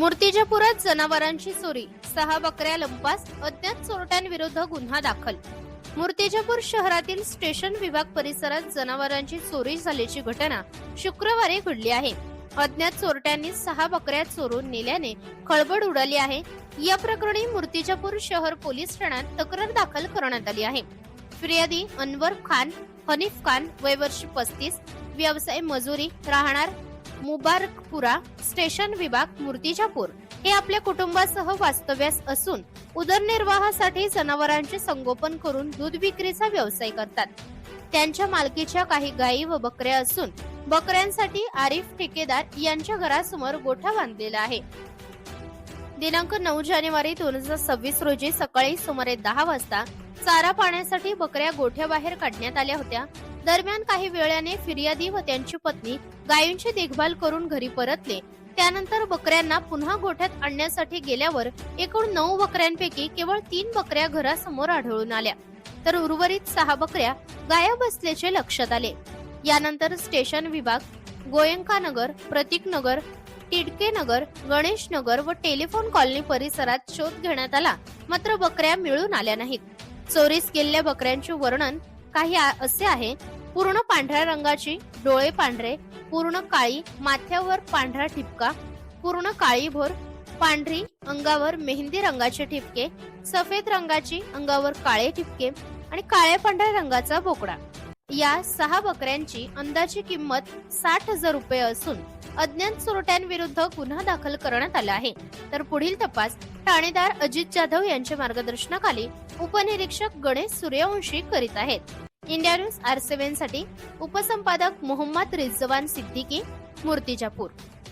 मूर्तिजापुरात जनावरांची चोरी, 6 बकऱ्या लंपास, अज्ञात चोरट्यांविरुद्ध गुन्हा दाखल। मूर्तिजापूर शहरातील स्टेशन विभाग परिसरात जनावरांची चोरी झाल्याची घटना शुक्रवारी घडली आहे। अज्ञात चोरट्यांनी 6 बकऱ्या चोरून नेल्याने खळबळ उडाली आहे। या प्रकरणी मूर्तिजापूर शहर पोलीस ठाण्यात तक्रार दाखल करण्यात आली आहे। फिर्यादी अनवर खान हनीफ खान, वय वर्ष 35, व्यवसाय मजुरी, राहणार मुबारकपुरा, स्टेशन विभाग मूर्तिजापूर, हे आपल्या कुटुंबासह वास्तव्यास असून उदरनिर्वाहासाठी जनावरांचे संगोपन करून दूध विक्रीचा व्यवसाय करतात। त्यांच्या मालकीच्या काही गायी व बकऱ्या असून बकऱ्यांसाठी आरिफ ठेकेदार यांच्या घरासमोर गोठा बांधलेला आहे। दिनांक 9 जानेवारी 2026 रोजी सकाळी सुमारे 10 वाजता चारा पाण्यासाठी बकऱ्या गोठ्याबाहेर काढण्यात आल्या होत्या। दरम्यान काही वेळाने फिर्यादी व त्यांची पत्नी गायींची देखभाल करून घरी परतले। त्यानंतर बकऱ्यांना पुन्हा गोठ्यात आणण्यासाठी गेल्यावर एकूण 9 बकऱ्यांपैकी केवळ 3 बकऱ्या घरासमोर आढळून आल्या, तर उर्वरित 6 बकऱ्या गायब असल्याचे लक्षात आले। यानंतर स्टेशन विभाग, गोयंका नगर, प्रतीक नगर, टिडके नगर, गणेश नगर व टेलिफोन कॉलनी परिसरात शोध घेण्यात आला, मात्र बकऱ्या मिळून आल्या नाहीत। चोरीस गेलेल्या बकऱ्यांचे वर्णन काही असे आहे: पूर्ण पांढऱ्या रंगाची, डोळे पांढरे, पूर्ण काळी, माथ्यावर पांढरा ठिपका, पूर्ण काळी भोर, पांढरी, अंगावर मेहंदी रंगाचे ठिपके, सफेद रंगाची, अंगावर काळे ठिपके आणि काळ्या पांढऱ्या रंगाचा बोकडा। या 6 बकऱ्यांची अंदाजी किंमत 60,000 रुपये असून अज्ञात चोरट्यांविरुद्ध गुन्हा दाखल करण्यात आला आहे। तर पुढील तपास ठाणेदार अजित जाधव यांच्या मार्गदर्शनाखाली उपनिरीक्षक गणेश सूर्यवंशी करीत आहेत। इंडिया न्यूज R7 साठी उपसंपादक मोहम्मद रिजवान सिद्दीकी, मूर्तिजापूर।